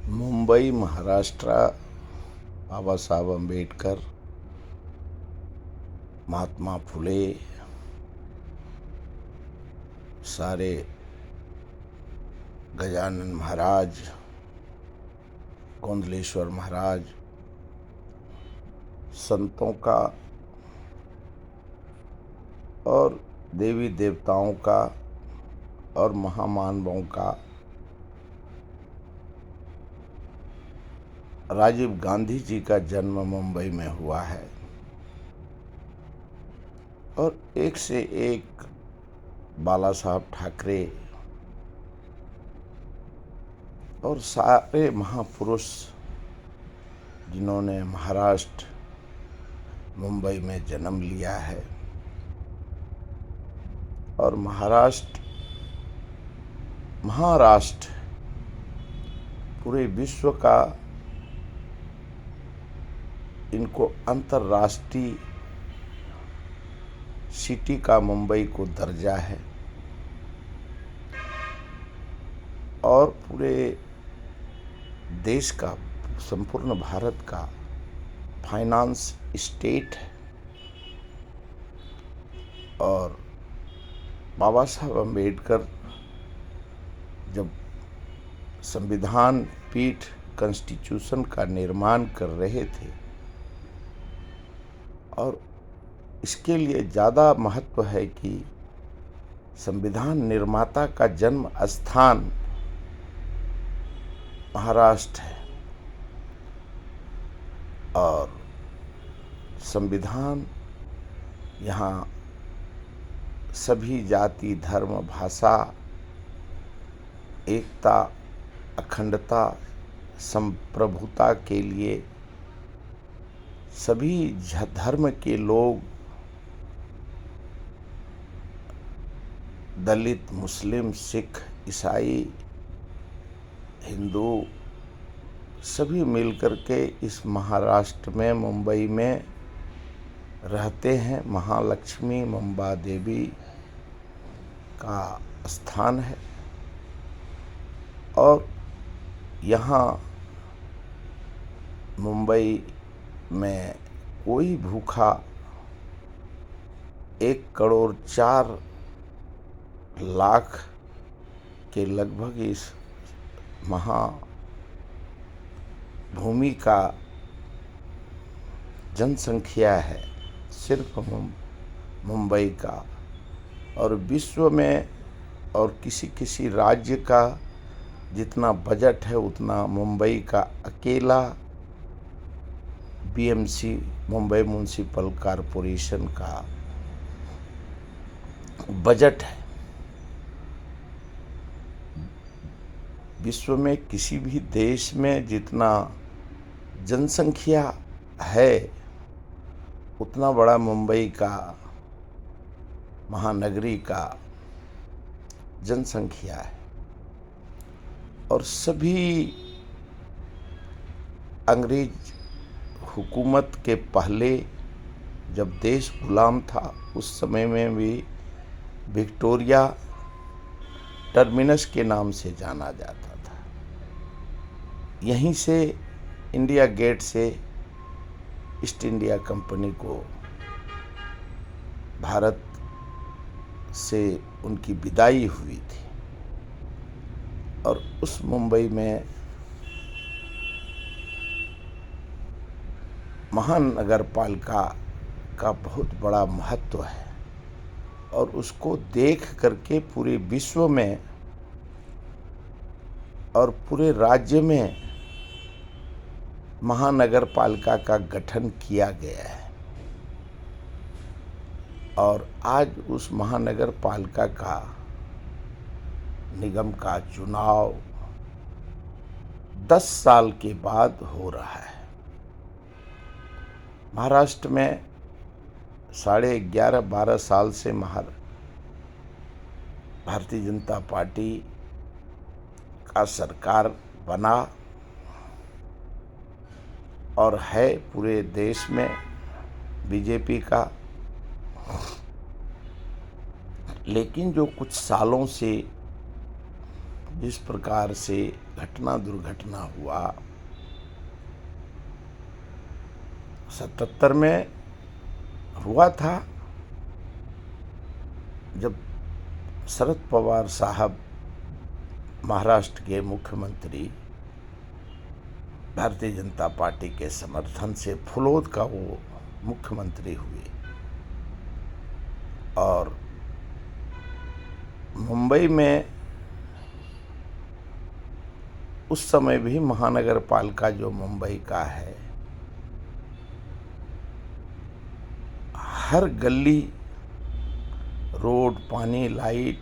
मुंबई, महाराष्ट्र, बाबा साहब अम्बेडकर, महात्मा फुले, सारे गजानन महाराज, गोंदलेश्वर महाराज, संतों का और देवी देवताओं का और महामानवों का राजीव गांधी जी का जन्म मुंबई में हुआ है। और एक से एक बाला साहब ठाकरे और सारे महापुरुष जिन्होंने महाराष्ट्र मुंबई में जन्म लिया है। और महाराष्ट्र पूरे विश्व का इनको अंतर्राष्ट्रीय सिटी का मुंबई को दर्जा है और पूरे देश का, संपूर्ण भारत का फाइनेंस स्टेट है। और बाबा साहब अम्बेडकर जब संविधान पीठ कॉन्स्टिट्यूशन का निर्माण कर रहे थे और इसके लिए ज़्यादा महत्व है कि संविधान निर्माता का जन्म स्थान महाराष्ट्र है और संविधान यहाँ सभी जाति, धर्म, भाषा, एकता, अखंडता, संप्रभुता के लिए सभी धर्म के लोग, दलित, मुस्लिम, सिख, ईसाई, हिंदू सभी मिलकर के इस महाराष्ट्र में, मुंबई में रहते हैं। महालक्ष्मी मुंबा देवी का स्थान है और यहाँ मुंबई में कोई भूखा 1,04,00,000 के लगभग इस महाभूमि का जनसंख्या है सिर्फ मुंबई का। और विश्व में और किसी राज्य का जितना बजट है उतना मुंबई का अकेला बीएमसी, मुंबई म्युनिसिपल कॉरपोरेशन का बजट है। विश्व में किसी भी देश में जितना जनसंख्या है उतना बड़ा मुंबई का, महानगरी का जनसंख्या है। और सभी अंग्रेज हुकूमत के पहले जब देश गुलाम था उस समय में भी विक्टोरिया टर्मिनस के नाम से जाना जाता था। यहीं से इंडिया गेट से ईस्ट इंडिया कंपनी को भारत से उनकी विदाई हुई थी और उस मुंबई में महानगर पालिका का बहुत बड़ा महत्व है। और उसको देख करके पूरे विश्व में और पूरे राज्य में महानगर पालिका का गठन किया गया है। और आज उस महानगर पालिका का, निगम का चुनाव 10 साल के बाद हो रहा है। महाराष्ट्र में 11.5-12 साल से भारतीय जनता पार्टी का सरकार बना और है पूरे देश में बीजेपी का। लेकिन जो कुछ सालों से जिस प्रकार से घटना दुर्घटना हुआ, 77 में हुआ था जब शरद पवार साहब महाराष्ट्र के मुख्यमंत्री भारतीय जनता पार्टी के समर्थन से फुलोद का वो मुख्यमंत्री हुए और मुंबई में उस समय भी महानगर पालिका जो मुंबई का है, हर गली, रोड, पानी, लाइट,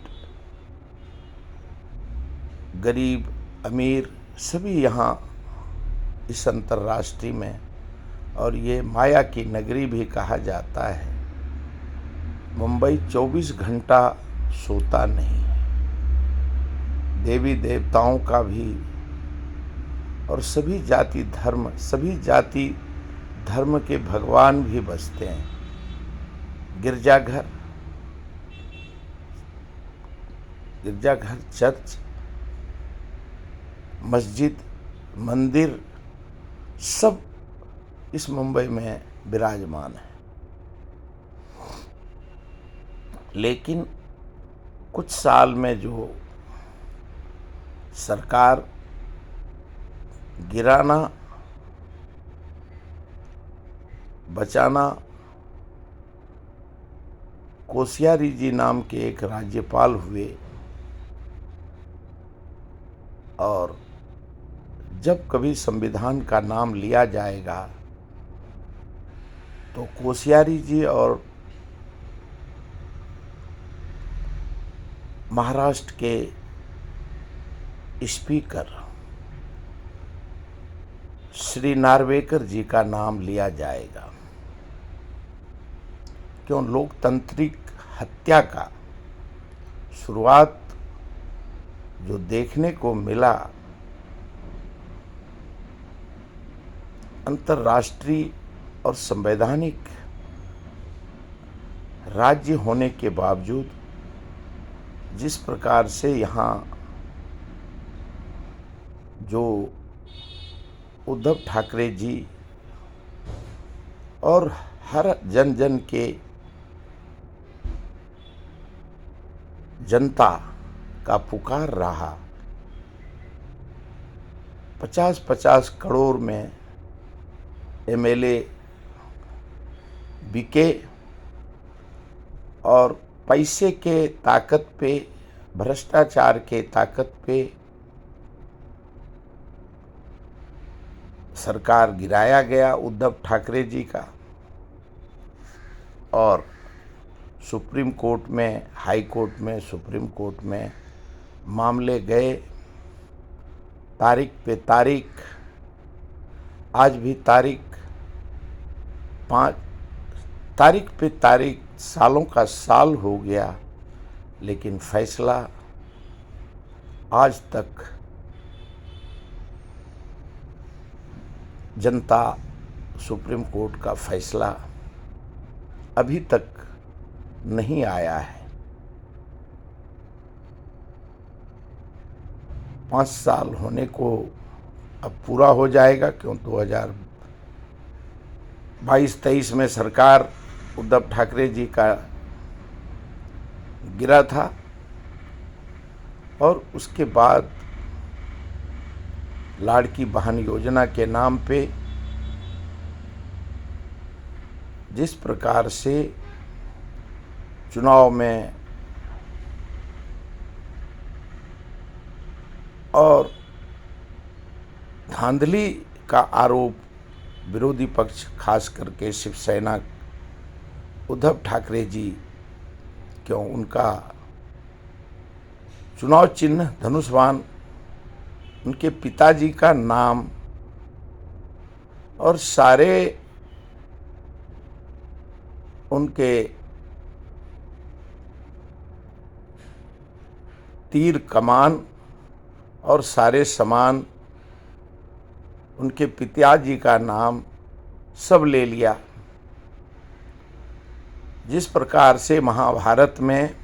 गरीब अमीर सभी यहाँ इस अंतर्राष्ट्रीय में, और ये माया की नगरी भी कहा जाता है। मुंबई 24 घंटा सोता नहीं, देवी देवताओं का भी और सभी जाति धर्म के भगवान भी बसते हैं। गिरजाघर, चर्च, मस्जिद, मंदिर सब इस मुंबई में विराजमान है। लेकिन कुछ साल में जो सरकार गिराना बचाना, कोश्यारी जी नाम के एक राज्यपाल हुए और जब कभी संविधान का नाम लिया जाएगा तो कोश्यारी जी और महाराष्ट्र के स्पीकर श्री नार्वेकर जी का नाम लिया जाएगा। क्यों? लोकतांत्रिक हत्या का शुरुआत जो देखने को मिला अंतर्राष्ट्रीय और संवैधानिक राज्य होने के बावजूद जिस प्रकार से यहाँ जो उद्धव ठाकरे जी और हर जन जन के जनता का पुकार रहा, 50-50 करोड़ में एमएलए बिके और पैसे के ताकत पे, भ्रष्टाचार के ताकत पे सरकार गिराया गया उद्धव ठाकरे जी का। और सुप्रीम कोर्ट में, हाई कोर्ट में, सुप्रीम कोर्ट में मामले गए, तारीख पे तारीख, आज भी तारीख पे तारीख, सालों का साल हो गया, लेकिन फैसला आज तक जनता, सुप्रीम कोर्ट का फैसला अभी तक नहीं आया है। 5 साल होने को अब पूरा हो जाएगा। क्यों? 2022-23 में सरकार उद्धव ठाकरे जी का गिरा था और उसके बाद लाड़की बहन योजना के नाम पे जिस प्रकार से चुनाव में और धांधली का आरोप विरोधी पक्ष, खास करके शिवसेना, उद्धव ठाकरे जी, क्यों उनका चुनाव चिन्ह धनुष्वान, उनके पिताजी का नाम और सारे उनके तीर कमान और सारे सामान, उनके पिताजी का नाम सब ले लिया। जिस प्रकार से महाभारत में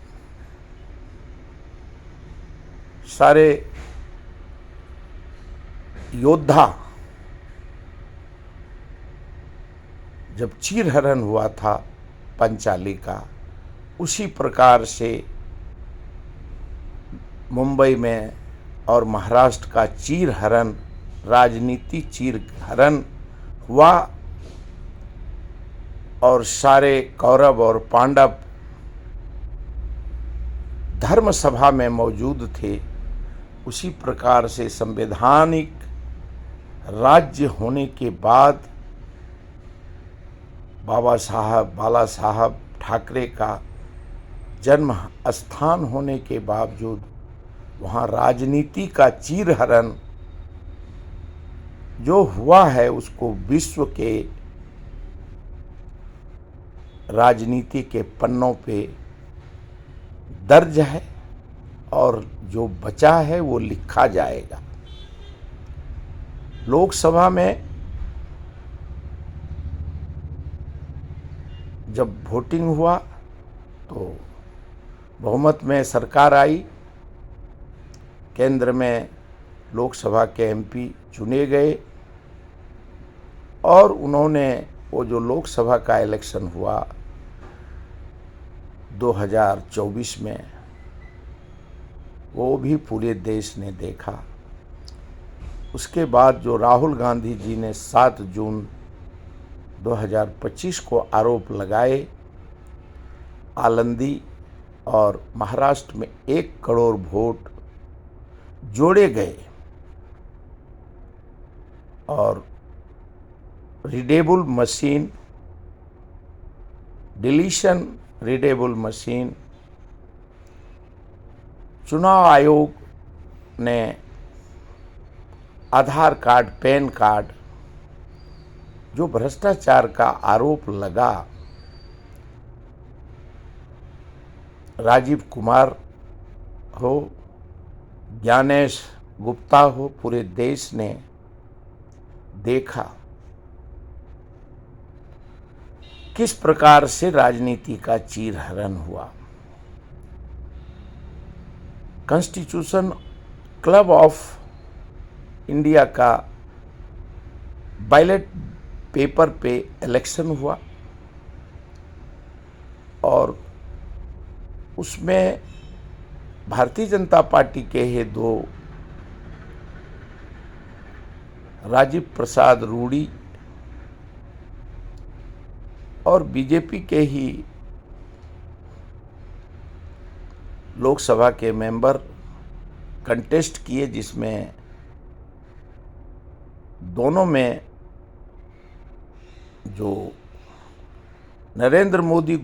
सारे योद्धा जब चीरहरण हुआ था पंचाली का, उसी प्रकार से मुंबई में और महाराष्ट्र का चीरहरण, राजनीति चीरहरण हुआ और सारे कौरव और पांडव धर्म सभा में मौजूद थे। उसी प्रकार से संवैधानिक राज्य होने के बाद बाला साहब ठाकरे का जन्म स्थान होने के बावजूद वहाँ राजनीति का चीरहरण जो हुआ है उसको विश्व के राजनीति के पन्नों पे दर्ज है और जो बचा है वो लिखा जाएगा। लोकसभा में जब वोटिंग हुआ तो बहुमत में सरकार आई, केंद्र में लोकसभा के एमपी चुने गए और उन्होंने वो जो लोकसभा का इलेक्शन हुआ 2024 में, वो भी पूरे देश ने देखा। उसके बाद जो राहुल गांधी जी ने 7 जून 2025 को आरोप लगाए, आलंदी और महाराष्ट्र में 1 करोड़ वोट जोड़े गए और readable machine, deletion readable machine, चुनाव आयोग ने आधार कार्ड, पैन कार्ड, जो भ्रष्टाचार का आरोप लगा, राजीव कुमार हो, ज्ञानेश गुप्ता हो, पूरे देश ने देखा किस प्रकार से राजनीति का चीरहरण हुआ। कॉन्स्टिट्यूशन क्लब ऑफ इंडिया का बैलेट पेपर पे इलेक्शन हुआ और उसमें भारतीय जनता पार्टी के ही 2 राजीव प्रसाद रूडी और बीजेपी के ही लोकसभा के मेंबर कंटेस्ट किए, जिसमें दोनों में जो नरेंद्र मोदी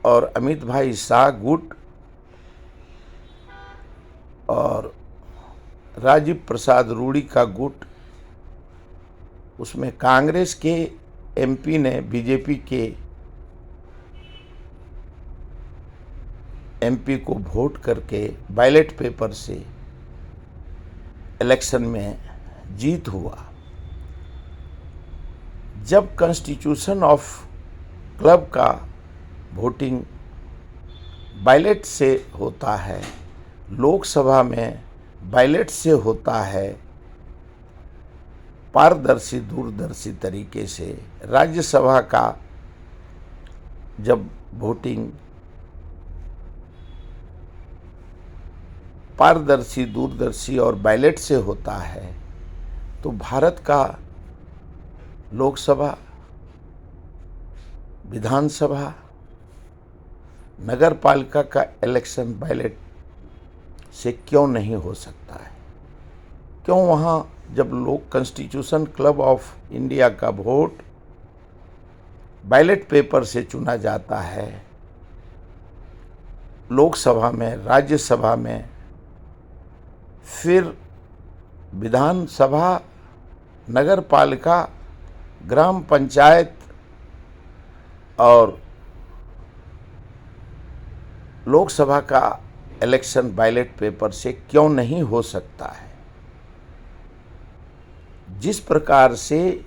और अमित भाई शाह गुट और राजीव प्रसाद रूडी का गुट, उसमें कांग्रेस के एमपी ने बीजेपी के एमपी को वोट करके बैलेट पेपर से इलेक्शन में जीत हुआ। जब कॉन्स्टिट्यूशन ऑफ क्लब का वोटिंग बैलेट से होता है, लोकसभा में बैलेट से होता है, पारदर्शी दूरदर्शी तरीके से, राज्यसभा का जब वोटिंग पारदर्शी दूरदर्शी और बैलेट से होता है, तो भारत का लोकसभा, विधानसभा, नगर पालिका का इलेक्शन बैलेट से क्यों नहीं हो सकता है? क्यों वहाँ जब लोग कॉन्स्टिट्यूशन क्लब ऑफ इंडिया का वोट बैलेट पेपर से चुना जाता है, लोकसभा में, राज्यसभा में, फिर विधानसभा, नगर पालिका, ग्राम पंचायत और लोकसभा का इलेक्शन बैलेट पेपर से क्यों नहीं हो सकता है? जिस प्रकार से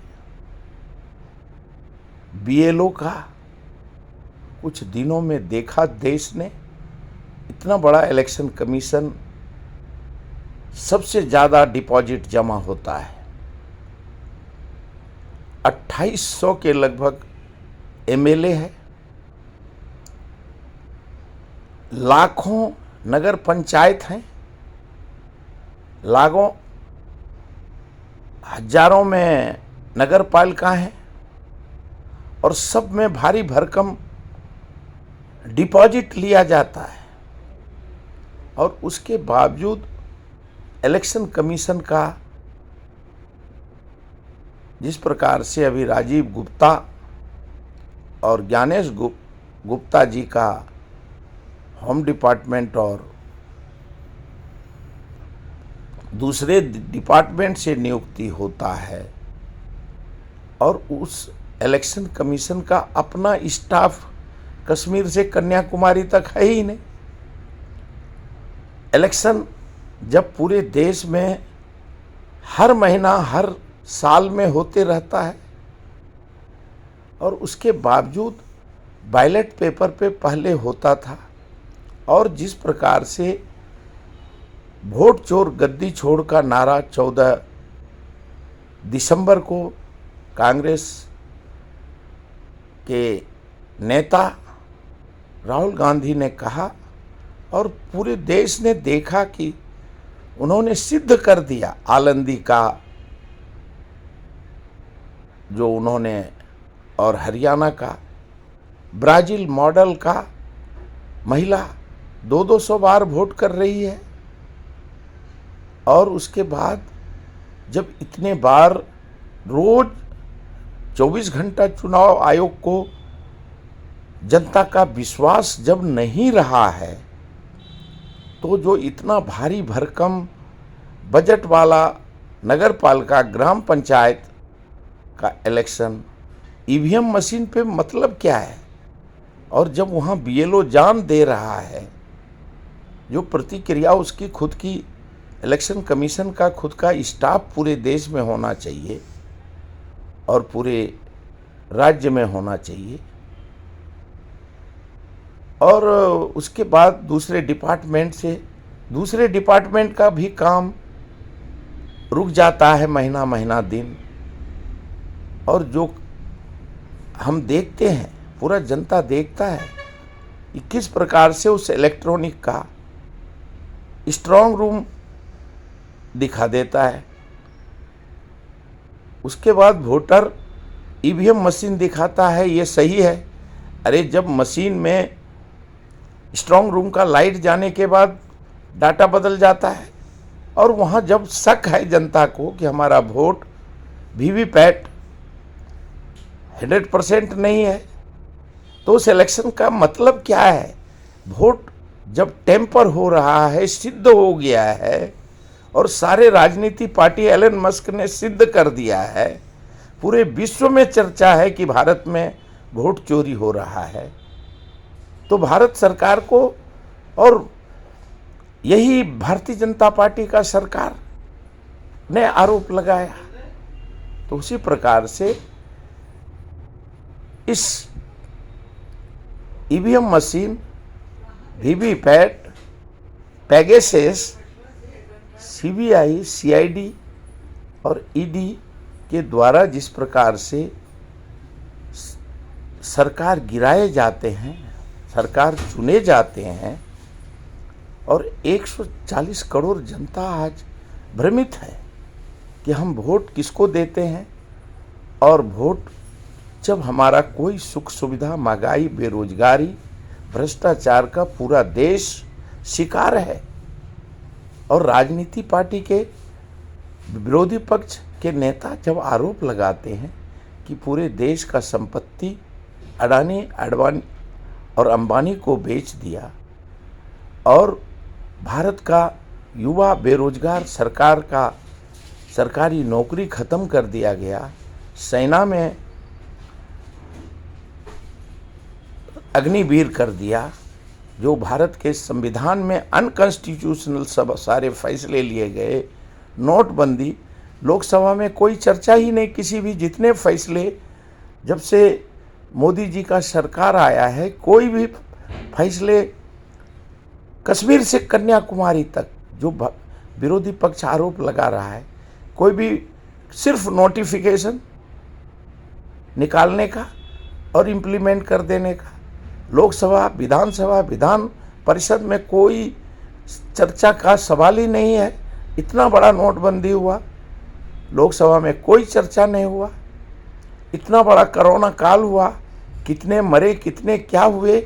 बीएलओ का कुछ दिनों में देखा देश ने, इतना बड़ा इलेक्शन कमीशन सबसे ज़्यादा डिपॉजिट जमा होता है। 2800 के लगभग एमएलए है, लाखों नगर पंचायत हैं, लाखों हजारों में नगर पालिका हैं और सब में भारी भरकम डिपॉजिट लिया जाता है। और उसके बावजूद इलेक्शन कमीशन का जिस प्रकार से अभी राजीव गुप्ता और ज्ञानेश गुप्ता जी का होम डिपार्टमेंट और दूसरे डिपार्टमेंट से नियुक्ति होता है और उस इलेक्शन कमीशन का अपना स्टाफ कश्मीर से कन्याकुमारी तक है ही नहीं। इलेक्शन जब पूरे देश में हर महीना हर साल में होते रहता है और उसके बावजूद बैलेट पेपर पे पहले होता था और जिस प्रकार से वोट चोर गद्दी छोड़ का नारा 14 दिसंबर को कांग्रेस के नेता राहुल गांधी ने कहा और पूरे देश ने देखा कि उन्होंने सिद्ध कर दिया। आलंदी का जो उन्होंने और हरियाणा का ब्राज़ील मॉडल का महिला 200 बार वोट कर रही है और उसके बाद जब इतने बार रोज 24 घंटा चुनाव आयोग को जनता का विश्वास जब नहीं रहा है तो जो इतना भारी भरकम बजट वाला नगर पालिका ग्राम पंचायत का इलेक्शन ईवीएम मशीन पे मतलब क्या है। और जब वहाँ बीएलओ जान दे रहा है, जो प्रतिक्रिया उसकी खुद की इलेक्शन कमीशन का खुद का स्टाफ पूरे देश में होना चाहिए और पूरे राज्य में होना चाहिए और उसके बाद दूसरे डिपार्टमेंट का भी काम रुक जाता है महीना महीना दिन। और जो हम देखते हैं, पूरा जनता देखता है कि किस प्रकार से उस इलेक्ट्रॉनिक का स्ट्रांग रूम दिखा देता है। उसके बाद वोटर ईवीएम मशीन दिखाता है, ये सही है। अरे जब मशीन में स्ट्रांग रूम का लाइट जाने के बाद डाटा बदल जाता है और वहाँ जब शक है जनता को कि हमारा वोट वीवीपैट 100% नहीं है, तो उस इलेक्शन का मतलब क्या है। वोट जब टेम्पर हो रहा है, सिद्ध हो गया है और सारे राजनीति पार्टी एलन मस्क ने सिद्ध कर दिया है, पूरे विश्व में चर्चा है कि भारत में वोट चोरी हो रहा है, तो भारत सरकार को और यही भारतीय जनता पार्टी का सरकार ने आरोप लगाया। तो उसी प्रकार से इस EVM machine, VVPAT, Pegasus, CBI, CID और ईडी के द्वारा जिस प्रकार से सरकार गिराए जाते हैं, सरकार चुने जाते हैं और 140 करोड़ जनता आज भ्रमित है कि हम वोट किसको देते हैं। और वोट जब हमारा कोई सुख सुविधा, महंगाई, बेरोजगारी, भ्रष्टाचार का पूरा देश शिकार है और राजनीति पार्टी के विरोधी पक्ष के नेता जब आरोप लगाते हैं कि पूरे देश का संपत्ति अडानी, अडवाणी और अंबानी को बेच दिया और भारत का युवा बेरोजगार, सरकार का सरकारी नौकरी खत्म कर दिया गया, सेना में अग्निवीर कर दिया, जो भारत के संविधान में अनकॉन्स्टिट्यूशनल सब सारे फैसले लिए गए, नोटबंदी, लोकसभा में कोई चर्चा ही नहीं, किसी भी जितने फैसले जब से मोदी जी का सरकार आया है, कोई भी फैसले कश्मीर से कन्याकुमारी तक जो विरोधी पक्ष आरोप लगा रहा है, कोई भी सिर्फ नोटिफिकेशन निकालने का और इम्प्लीमेंट कर देने का। लोकसभा, विधानसभा, विधान परिषद में कोई चर्चा का सवाल ही नहीं है। इतना बड़ा नोटबंदी हुआ, लोकसभा में कोई चर्चा नहीं हुआ। इतना बड़ा कोरोना काल हुआ, कितने मरे, कितने क्या हुए,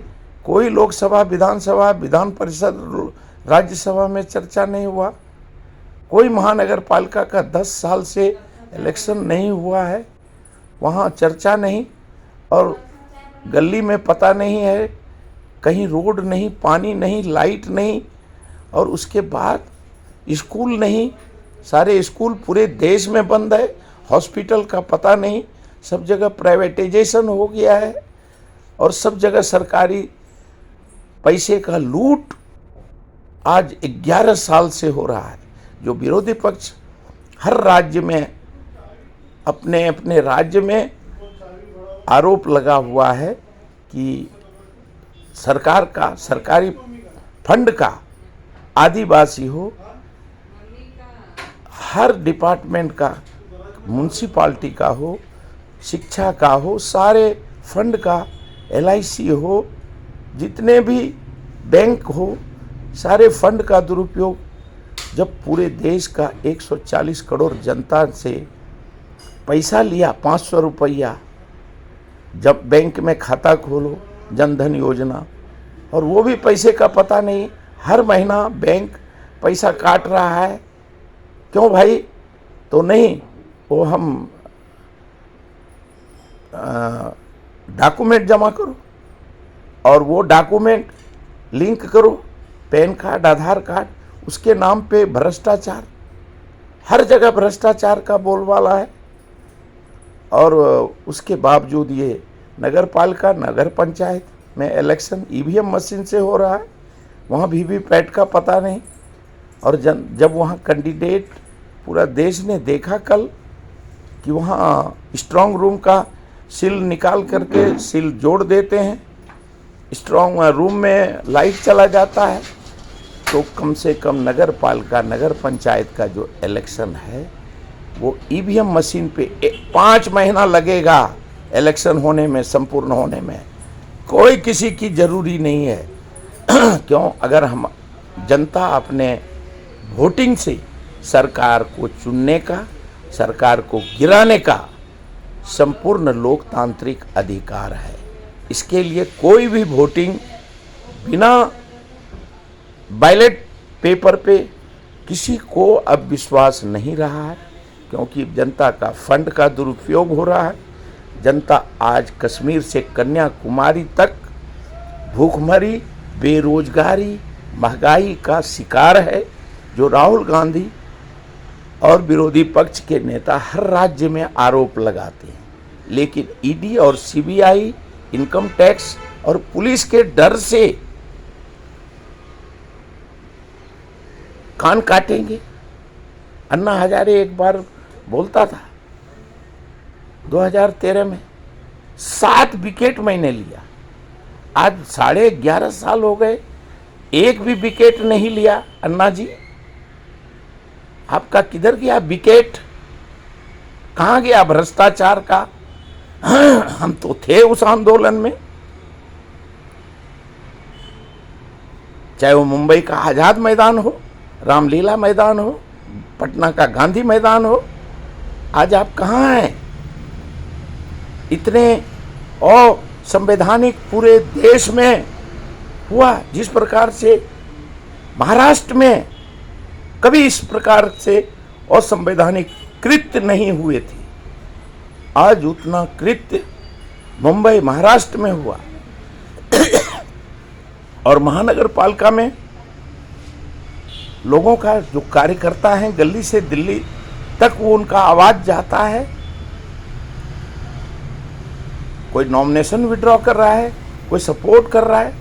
कोई लोकसभा, विधानसभा, विधान परिषद, राज्यसभा में चर्चा नहीं हुआ। कोई महानगर पालिका का 10 साल से इलेक्शन नहीं हुआ है, वहाँ चर्चा नहीं। और गली में पता नहीं है, कहीं रोड नहीं, पानी नहीं, लाइट नहीं, और उसके बाद स्कूल नहीं, सारे स्कूल पूरे देश में बंद है। हॉस्पिटल का पता नहीं, सब जगह प्राइवेटाइजेशन हो गया है और सब जगह सरकारी पैसे का लूट आज 11 साल से हो रहा है। जो विरोधी पक्ष हर राज्य में अपने अपने राज्य में आरोप लगा हुआ है कि सरकार का, सरकारी फंड का आदिवासी हो, हर डिपार्टमेंट का, म्यूनसिपाल्टी का हो, शिक्षा का हो, सारे फंड का, LIC हो, जितने भी बैंक हो, सारे फंड का दुरुपयोग। जब पूरे देश का 140 करोड़ जनता से पैसा लिया, 500 रुपया, जब बैंक में खाता खोलो, जनधन योजना, और वो भी पैसे का पता नहीं, हर महीना बैंक पैसा काट रहा है। क्यों भाई? तो नहीं, वो हम डॉक्यूमेंट जमा करो और वो डॉक्यूमेंट लिंक करो, पैन कार्ड, आधार कार्ड, उसके नाम पे भ्रष्टाचार, हर जगह भ्रष्टाचार का बोलबाला है। और उसके बावजूद ये नगर पालिका, नगर पंचायत में इलेक्शन EVM मशीन से हो रहा है, वहाँ VVPAT का पता नहीं। और जब वहाँ कैंडिडेट, पूरा देश ने देखा कल कि वहाँ स्ट्रांग रूम का सील निकाल करके सील जोड़ देते हैं, स्ट्रांग रूम में लाइट चला जाता है। तो कम से कम नगर पालिका, नगर पंचायत का जो इलेक्शन है वो EVM मशीन पे 5 महीना लगेगा इलेक्शन होने में, संपूर्ण होने में। कोई किसी की ज़रूरी नहीं है। क्यों? अगर हम जनता अपने वोटिंग से सरकार को चुनने का, सरकार को गिराने का संपूर्ण लोकतांत्रिक अधिकार है। इसके लिए कोई भी वोटिंग बिना बैलेट पेपर पे किसी को अब विश्वास नहीं रहा है, क्योंकि जनता का फंड का दुरुपयोग हो रहा है। जनता आज कश्मीर से कन्याकुमारी तक भूखमरी, बेरोजगारी, महंगाई का शिकार है, जो राहुल गांधी और विरोधी पक्ष के नेता हर राज्य में आरोप लगाते हैं। लेकिन ED और CBI, इनकम टैक्स और पुलिस के डर से कान काटेंगे। अन्ना हजारे एक बार बोलता था 2013 में 7 विकेट मैंने लिया। आज 11.5 साल हो गए, एक भी विकेट नहीं लिया। अन्ना जी, आपका किधर गया विकेट? कहाँ गया भ्रष्टाचार का? हम तो थे उस आंदोलन में, चाहे वो मुंबई का आजाद मैदान हो, रामलीला मैदान हो, पटना का गांधी मैदान हो। आज आप कहाँ हैं? इतने असंवैधानिक पूरे देश में हुआ, जिस प्रकार से महाराष्ट्र में कभी इस प्रकार से असंवैधानिक कृत्य नहीं हुए थे, आज उतना कृत्य मुंबई, महाराष्ट्र में हुआ। और महानगर पालिका में लोगों का जो कार्यकर्ता हैं, गली से दिल्ली तक वो उनका आवाज जाता है। कोई नॉमिनेशन विड्रॉ कर रहा है, कोई सपोर्ट कर रहा है।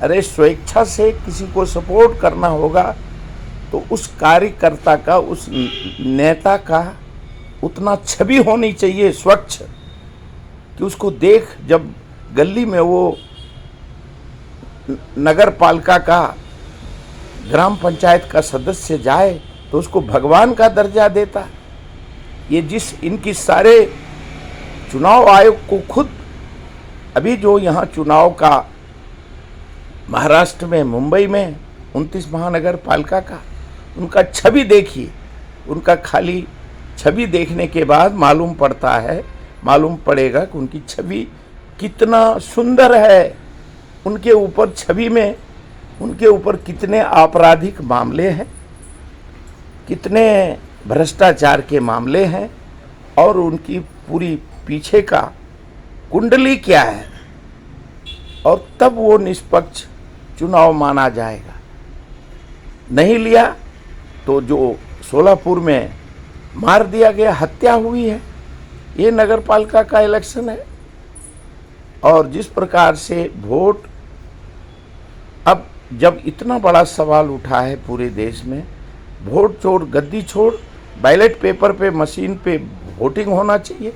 अरे स्वेच्छा से किसी को सपोर्ट करना होगा तो उस कार्यकर्ता का, उस नेता का उतना छवि होनी चाहिए स्वच्छ, कि उसको देख जब गली में वो नगर पालिका का, ग्राम पंचायत का सदस्य जाए तो उसको भगवान का दर्जा देता। ये जिस इनकी सारे चुनाव आयोग को खुद अभी जो यहाँ चुनाव का महाराष्ट्र में मुंबई में 29 महानगर पालिका का उनका छवि देखिए, उनका खाली छवि देखने के बाद मालूम पड़ेगा कि उनकी छवि कितना सुंदर है। उनके ऊपर छवि में उनके ऊपर कितने आपराधिक मामले हैं, कितने भ्रष्टाचार के मामले हैं और उनकी पूरी पीछे का कुंडली क्या है, और तब वो निष्पक्ष चुनाव माना जाएगा। नहीं लिया तो जो सोलापुर में मार दिया गया, हत्या हुई है, ये नगर पालिका का इलेक्शन है। और जिस प्रकार से वोट, अब जब इतना बड़ा सवाल उठा है पूरे देश में, वोट छोड़ गद्दी छोड़ बैलेट पेपर पे मशीन पे वोटिंग होना चाहिए।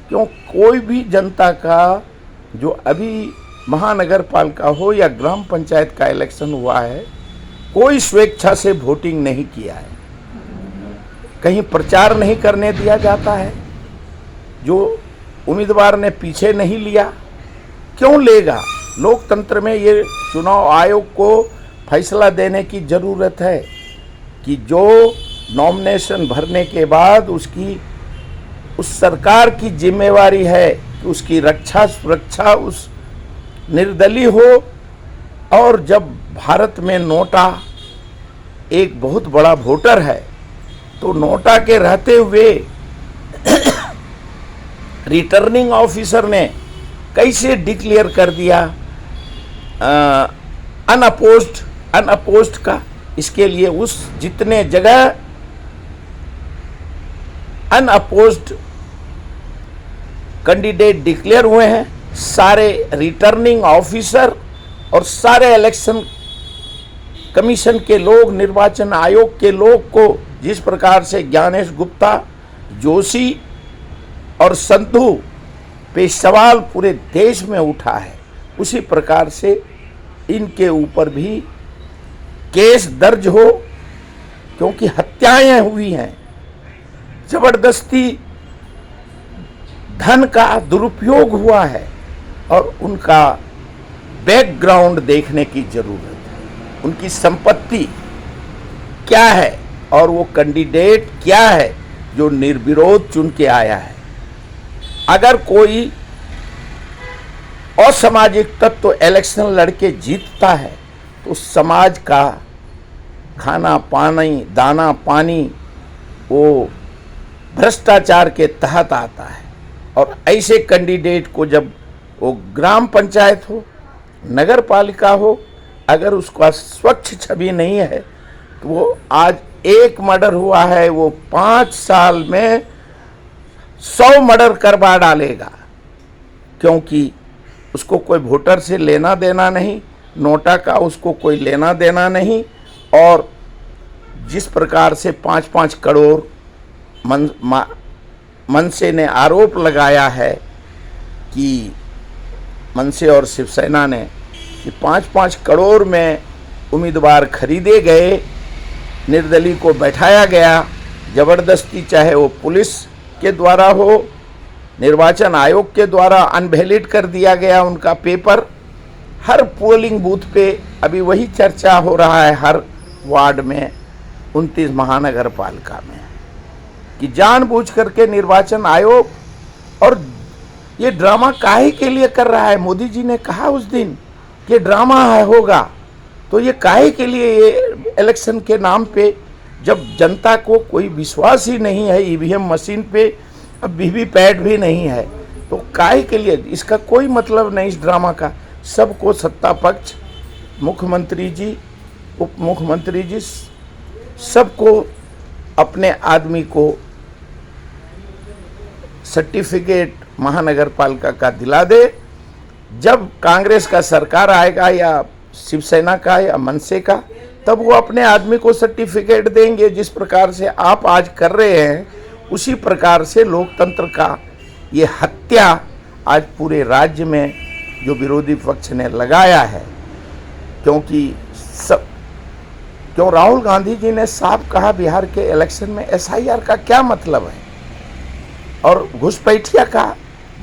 क्यों कोई भी जनता का जो अभी महानगर पालिका हो या ग्राम पंचायत का इलेक्शन हुआ है, कोई स्वेच्छा से वोटिंग नहीं किया है, कहीं प्रचार नहीं करने दिया जाता है, जो उम्मीदवार ने पीछे नहीं लिया, क्यों लेगा? लोकतंत्र में ये चुनाव आयोग को फैसला देने की ज़रूरत है कि जो नॉमिनेशन भरने के बाद उस सरकार की जिम्मेवारी है कि उसकी रक्षा सुरक्षा उस निर्दलीय हो। और जब भारत में नोटा एक बहुत बड़ा वोटर है, तो नोटा के रहते हुए रिटर्निंग ऑफिसर ने कैसे डिक्लेयर कर दिया अनअपोज्ड का? इसके लिए उस जितने जगह अनअपोज्ड कैंडिडेट डिक्लेयर हुए हैं, सारे रिटर्निंग ऑफिसर और सारे इलेक्शन कमीशन के लोग, निर्वाचन आयोग के लोग को जिस प्रकार से ज्ञानेश गुप्ता, जोशी और संधू पे सवाल पूरे देश में उठा है, उसी प्रकार से इनके ऊपर भी केस दर्ज हो, क्योंकि हत्याएं हुई हैं, जबरदस्ती धन का दुरुपयोग हुआ है और उनका बैकग्राउंड देखने की जरूरत है। उनकी संपत्ति क्या है और वो कैंडिडेट क्या है जो निर्विरोध चुन के आया है। अगर कोई असामाजिक तत्व तो इलेक्शन लड़के जीतता है तो समाज का खाना पानी दाना पानी वो भ्रष्टाचार के तहत आता है। और ऐसे कैंडिडेट को जब वो ग्राम पंचायत हो, नगर पालिका हो, अगर उसका स्वच्छ छवि नहीं है तो वो आज एक मर्डर हुआ है, वो 5 साल में 100 मर्डर करवा डालेगा, क्योंकि उसको कोई वोटर से लेना देना नहीं, नोटा का उसको कोई लेना देना नहीं। और जिस प्रकार से 5-5 करोड़ मनसे ने आरोप लगाया है कि मनसे और शिवसेना ने कि 5-5 करोड़ में उम्मीदवार खरीदे गए, निर्दलीय को बैठाया गया जबरदस्ती, चाहे वो पुलिस के द्वारा हो, निर्वाचन आयोग के द्वारा अनवैलिड कर दिया गया उनका पेपर। हर पोलिंग बूथ पे अभी वही चर्चा हो रहा है, हर वार्ड में 29 महानगर पालिका में, कि जानबूझ करके निर्वाचन आयोग, और ये ड्रामा काहे के लिए कर रहा है? मोदी जी ने कहा उस दिन कि ड्रामा होगा, तो ये काहे के लिए ये इलेक्शन के नाम पे, जब जनता को कोई विश्वास ही नहीं है ईवीएम मशीन पे, अब वीवीपैट भी नहीं है, तो काहे के लिए? इसका कोई मतलब नहीं इस ड्रामा का। सबको सत्ता पक्ष, मुख्यमंत्री जी, उप मुख्यमंत्री जी, सबको अपने आदमी को सर्टिफिकेट महानगर पालिका का दिला दे। जब कांग्रेस का सरकार आएगा या शिवसेना का या मनसे का, तब वो अपने आदमी को सर्टिफिकेट देंगे। जिस प्रकार से आप आज कर रहे हैं, उसी प्रकार से लोकतंत्र का ये हत्या आज पूरे राज्य में जो विरोधी पक्ष ने लगाया है, क्यों राहुल गांधी जी ने साफ कहा बिहार के इलेक्शन में एसआईआर का क्या मतलब है, और घुसपैठिया का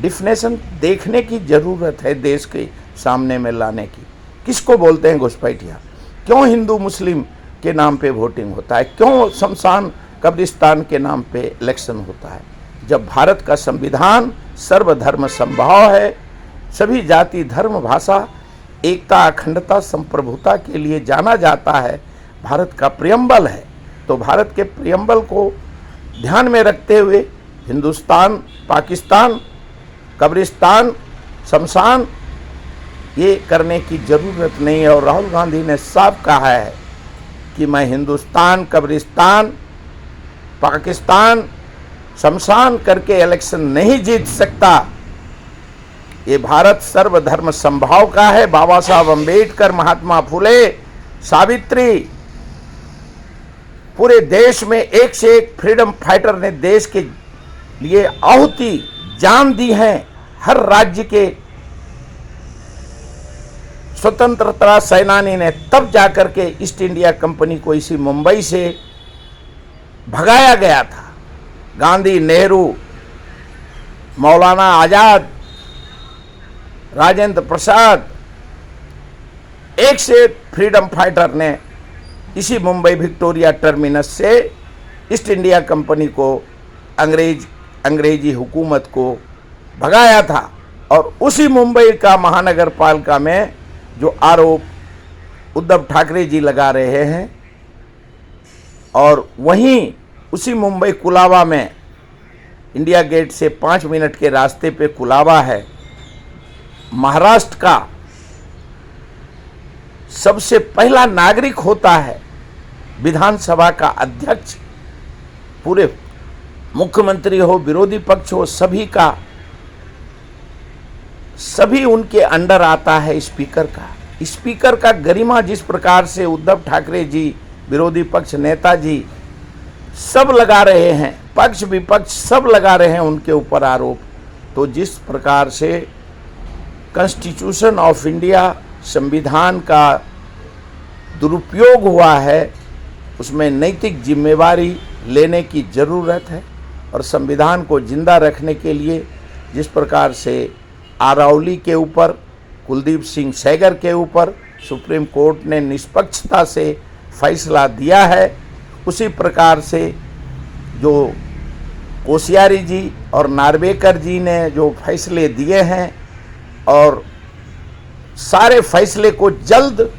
डिफिनेशन देखने की जरूरत है देश के सामने में लाने की। किसको बोलते हैं घुसपैठिया? क्यों हिंदू मुस्लिम के नाम पे वोटिंग होता है? क्यों शमशान कब्रिस्तान के नाम पे इलेक्शन होता है? जब भारत का संविधान सर्वधर्म समभाव है, सभी जाति धर्म भाषा एकता अखंडता संप्रभुता के लिए जाना जाता है, भारत का प्रियम्बल है, तो भारत के प्रियम्बल को ध्यान में रखते हुए हिंदुस्तान पाकिस्तान कब्रिस्तान शमशान ये करने की ज़रूरत नहीं है। और राहुल गांधी ने साफ कहा है कि मैं हिंदुस्तान कब्रिस्तान पाकिस्तान शमशान करके इलेक्शन नहीं जीत सकता। ये भारत सर्वधर्म समभाव का है। बाबा साहब अम्बेडकर, महात्मा फुले, सावित्री, पूरे देश में एक से एक फ्रीडम फाइटर ने देश के लिए आहुति जान दी है। हर राज्य के स्वतंत्रता सेनानी ने तब जाकर के ईस्ट इंडिया कंपनी को इसी मुंबई से भगाया गया था। गांधी, नेहरू, मौलाना आजाद, राजेंद्र प्रसाद, एक से फ्रीडम फाइटर ने इसी मुंबई विक्टोरिया टर्मिनस से ईस्ट इंडिया कंपनी को अंग्रेजी हुकूमत को भगाया था। और उसी मुंबई का महानगर पालिका में जो आरोप उद्धव ठाकरे जी लगा रहे हैं, और वहीं उसी मुंबई कुलाबा में इंडिया गेट से 5 मिनट के रास्ते पे कुलाबा है, महाराष्ट्र का सबसे पहला नागरिक होता है विधानसभा का अध्यक्ष। पूरे मुख्यमंत्री हो, विरोधी पक्ष हो, सभी उनके अंडर आता है स्पीकर का गरिमा जिस प्रकार से उद्धव ठाकरे जी, विरोधी पक्ष नेताजी सब लगा रहे हैं, पक्ष विपक्ष सब लगा रहे हैं उनके ऊपर आरोप, तो जिस प्रकार से कॉन्स्टिट्यूशन ऑफ इंडिया संविधान का दुरुपयोग हुआ है, उसमें नैतिक जिम्मेवारी लेने की ज़रूरत है। और संविधान को जिंदा रखने के लिए जिस प्रकार से आरावली के ऊपर, कुलदीप सिंह सेंगर के ऊपर सुप्रीम कोर्ट ने निष्पक्षता से फैसला दिया है, उसी प्रकार से जो कोश्यारी जी और नार्वेकर जी ने जो फैसले दिए हैं, और सारे फैसले को जल्द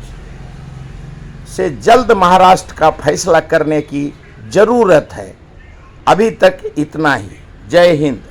से जल्द महाराष्ट्र का फैसला करने की ज़रूरत है। अभी तक इतना ही। जय हिंद।